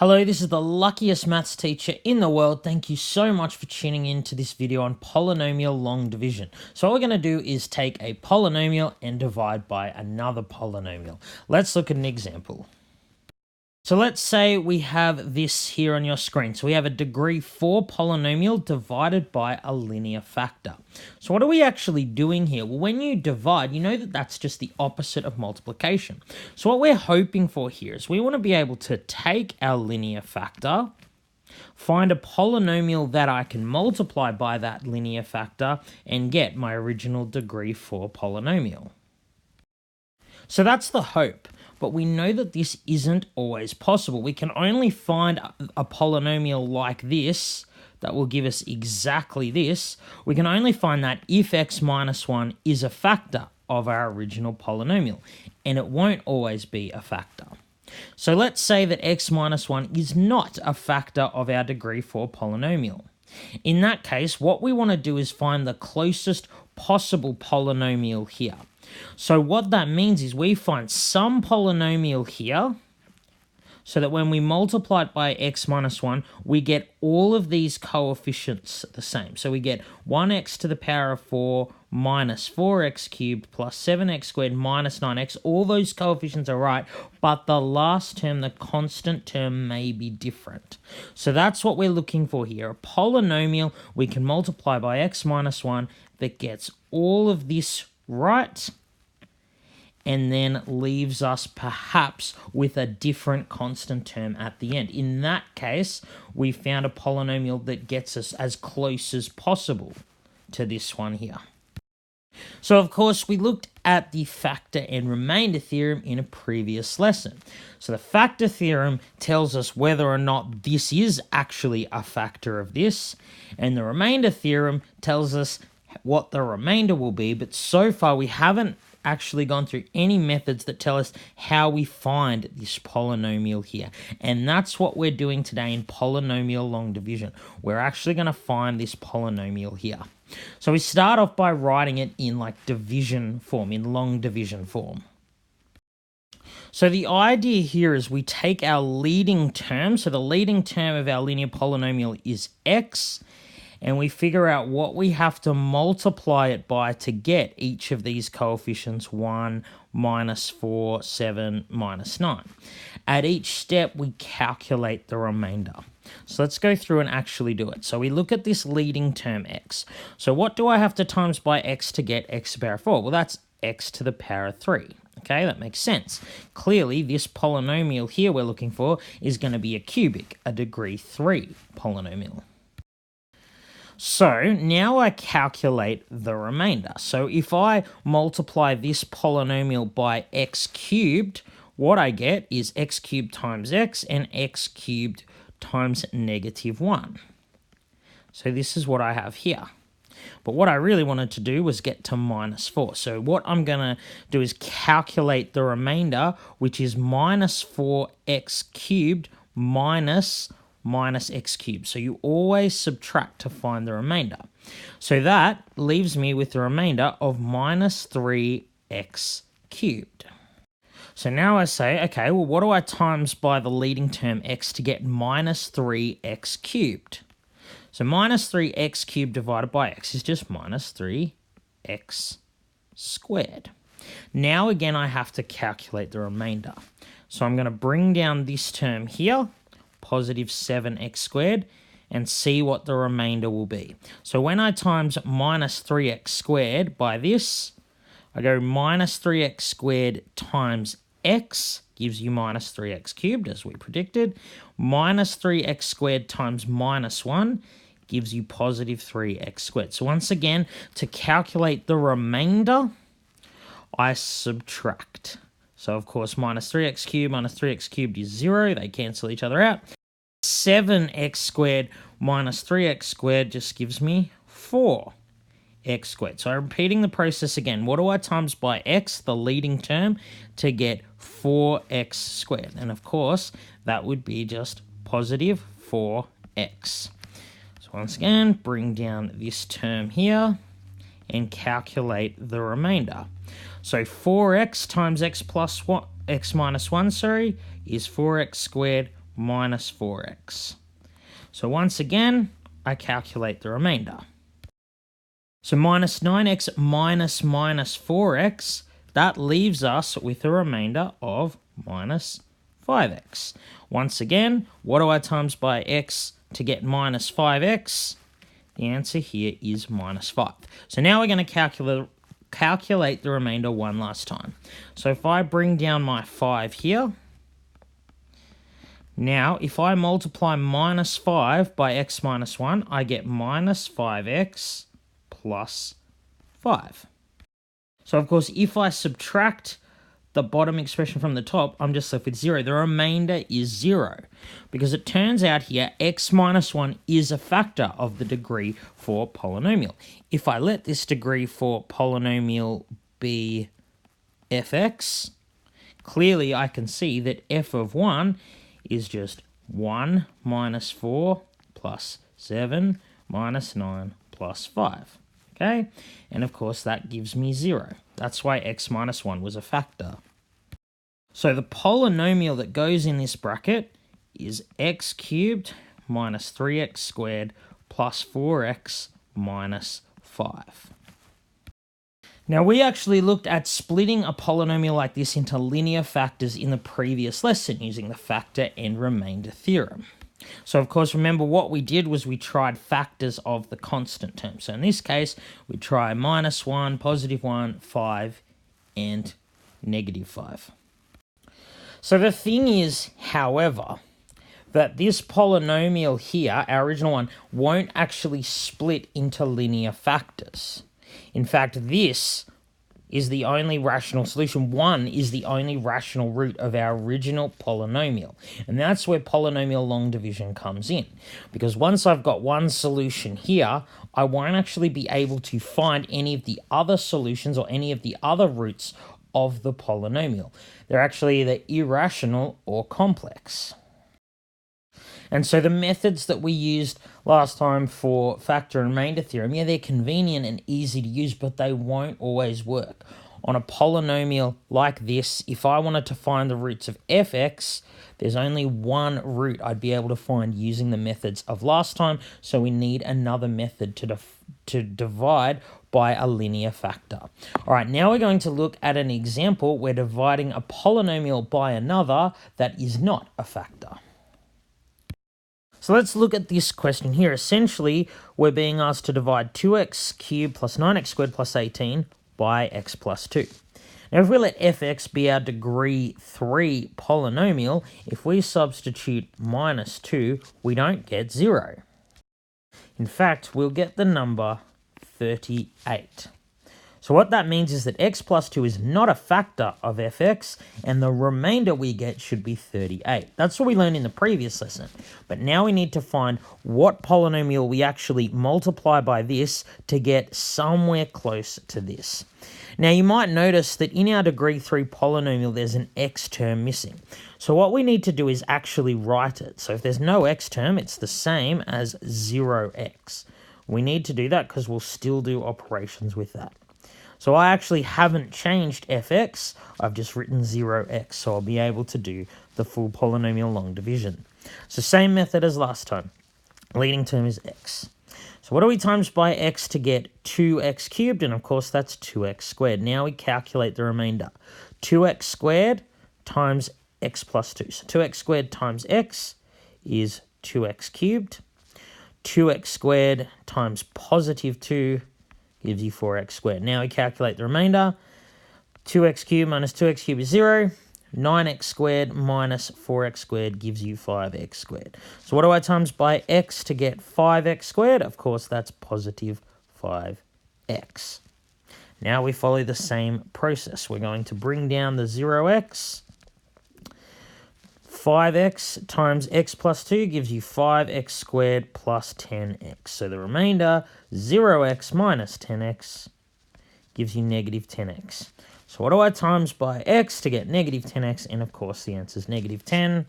Hello, this is the luckiest maths teacher in the world. Thank you so much for tuning in to this video on polynomial long division. So what we're going to do is take a polynomial and divide by another polynomial. Let's look at an example. So let's say we have this here on your screen. So we have a degree 4 polynomial divided by a linear factor. So what are we actually doing here? Well, when you divide, you know that that's just the opposite of multiplication. So what we're hoping for here is we want to be able to take our linear factor, find a polynomial that I can multiply by that linear factor, and get my original degree 4 polynomial. So that's the hope. But we know that this isn't always possible. We can only find a polynomial like this that will give us exactly this. We can only find that if x minus 1 is a factor of our original polynomial, and it won't always be a factor. So let's say that x minus 1 is not a factor of our degree 4 polynomial. In that case, what we want to do is find the closest possible polynomial here. So what that means is we find some polynomial here so that when we multiply it by x minus 1, we get all of these coefficients the same. So we get 1x to the power of 4 minus 4x cubed plus 7x squared minus 9x. All those coefficients are right, but the last term, the constant term, may be different. So that's what we're looking for here. A polynomial we can multiply by x minus 1 that gets all of this right, and then leaves us perhaps with a different constant term at the end. In that case, we found a polynomial that gets us as close as possible to this one here. So of course, we looked at the factor and remainder theorem in a previous lesson. So the factor theorem tells us whether or not this is actually a factor of this, and the remainder theorem tells us what the remainder will be, but so far we haven't actually gone through any methods that tell us how we find this polynomial here. And that's what we're doing today in polynomial long division. We're actually going to find this polynomial here. So we start off by writing it in like division form, in long division form. So the idea here is we take our leading term, so the leading term of our linear polynomial is x, and we figure out what we have to multiply it by to get each of these coefficients, 1, minus 4, 7, minus 9. At each step, we calculate the remainder. So let's go through and actually do it. So we look at this leading term x. So what do I have to times by x to get x to the power of 4? Well, that's x to the power of 3. Okay, that makes sense. Clearly, this polynomial here we're looking for is going to be a cubic, a degree 3 polynomial. So now I calculate the remainder. So if I multiply this polynomial by x cubed, what I get is x cubed times x and x cubed times negative 1. So this is what I have here. But what I really wanted to do was get to minus 4. So what I'm going to do is calculate the remainder, which is minus 4x cubed minus x cubed. So you always subtract to find the remainder. So that leaves me with the remainder of minus 3x cubed. So now I say, okay, well, what do I times by the leading term x to get minus 3x cubed? So minus 3x cubed divided by x is just minus 3x squared. Now again, I have to calculate the remainder. So I'm going to bring down this term here, positive 7x squared, and see what the remainder will be. So when I times minus 3x squared by this, I go minus 3x squared times x gives you minus 3x cubed, as we predicted. Minus 3x squared times minus 1 gives you positive 3x squared. So once again, to calculate the remainder, I subtract. So of course, minus 3x cubed is 0. They cancel each other out. 7x squared minus 3x squared just gives me 4x squared. So I'm repeating the process again. What do I times by x, the leading term, to get 4x squared? And of course, that would be just positive 4x. So once again, bring down this term here and calculate the remainder. So 4x times x plus 1, x minus 1, is 4x squared minus 4x. So once again, I calculate the remainder. So minus 9x minus 4x, that leaves us with a remainder of minus 5x. Once again, what do I times by x to get minus 5x? The answer here is minus 5. So now we're going to calculate the remainder one last time. So if I bring down my 5 here, now if I multiply minus 5 by x minus 1, I get minus 5x plus 5. So of course, if I subtract the bottom expression from the top, I'm just left with 0. The remainder is 0, because it turns out here x minus 1 is a factor of the degree for polynomial. If I let this degree for polynomial be fx, clearly I can see that f of 1 is just 1 minus 4 plus 7 minus 9 plus 5. Okay, and of course that gives me 0. That's why x minus 1 was a factor. So the polynomial that goes in this bracket is x cubed minus 3x squared plus 4x minus 5. Now we actually looked at splitting a polynomial like this into linear factors in the previous lesson using the factor and remainder theorem. So of course, remember what we did was we tried factors of the constant term. So in this case, we try minus 1, positive 1, 5, and negative 5. So the thing is, however, that this polynomial here, our original one, won't actually split into linear factors. In fact, this is the only rational solution. 1 is the only rational root of our original polynomial. And that's where polynomial long division comes in. Because once I've got one solution here, I won't actually be able to find any of the other solutions or any of the other roots of the polynomial. They're actually either irrational or complex. And so the methods that we used last time for factor and remainder theorem, yeah, they're convenient and easy to use, but they won't always work. On a polynomial like this, if I wanted to find the roots of fx, there's only one root I'd be able to find using the methods of last time, so we need another method to divide by a linear factor. All right, now we're going to look at an example where dividing a polynomial by another that is not a factor. So let's look at this question here. Essentially, we're being asked to divide 2x cubed plus 9x squared plus 18 by x plus 2. Now, if we let fx be our degree 3 polynomial, if we substitute minus 2, we don't get 0. In fact, we'll get the number 38. So what that means is that x plus 2 is not a factor of fx, and the remainder we get should be 38. That's what we learned in the previous lesson. But now we need to find what polynomial we actually multiply by this to get somewhere close to this. Now you might notice that in our degree 3 polynomial there's an x term missing. So what we need to do is actually write it. So if there's no x term, it's the same as 0x. We need to do that because we'll still do operations with that. So I actually haven't changed fx, I've just written 0x, so I'll be able to do the full polynomial long division. So same method as last time. Leading term is x. So what do we times by x to get 2x cubed? And of course that's 2x squared. Now we calculate the remainder. 2x squared times x plus 2. So 2x squared times x is 2x cubed. 2x squared times positive 2 gives you 4x squared. Now we calculate the remainder. 2x cubed minus 2x cubed is 0. 9x squared minus 4x squared gives you 5x squared. So what do I times by x to get 5x squared? Of course, that's positive 5x. Now we follow the same process. We're going to bring down the 0x. 5x times x plus 2 gives you 5x squared plus 10x. So the remainder, 0x minus 10x, gives you negative 10x. So what do I times by x to get negative 10x? And of course the answer is negative 10.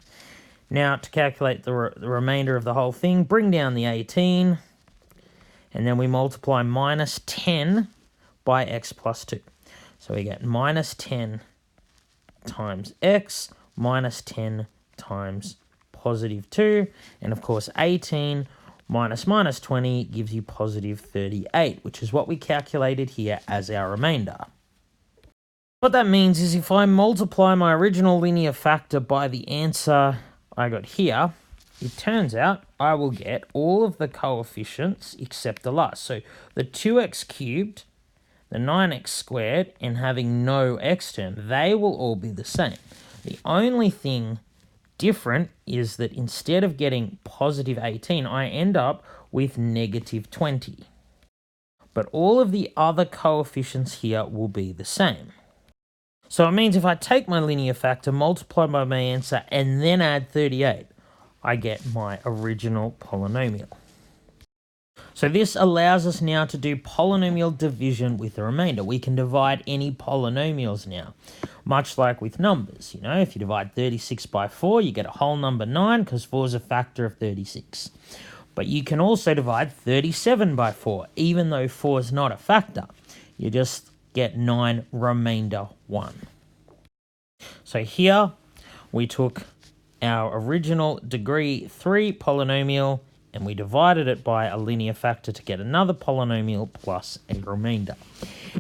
Now to calculate the remainder of the whole thing, bring down the 18. And then we multiply minus 10 by x plus 2. So we get minus 10 times x minus 10 times positive 2. And of course, 18 minus 20 gives you positive 38, which is what we calculated here as our remainder. What that means is if I multiply my original linear factor by the answer I got here, it turns out I will get all of the coefficients except the last. So the 2x cubed, the 9x squared, and having no x term, they will all be the same. The only thing different is that instead of getting positive 18, I end up with negative 20. But all of the other coefficients here will be the same. So it means if I take my linear factor, multiply by my answer, and then add 38, I get my original polynomial. So this allows us now to do polynomial division with the remainder. We can divide any polynomials now, much like with numbers. You know, if you divide 36 by 4, you get a whole number 9 because 4 is a factor of 36. But you can also divide 37 by 4, even though 4 is not a factor. You just get 9 remainder 1. So here we took our original degree 3 polynomial and we divided it by a linear factor to get another polynomial plus a remainder.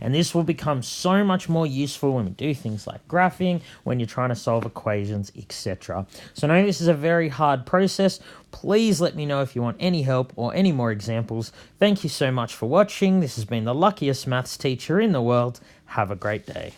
And this will become so much more useful when we do things like graphing, when you're trying to solve equations, etc. So I know this is a very hard process. Please let me know if you want any help or any more examples. Thank you so much for watching. This has been the luckiest maths teacher in the world. Have a great day.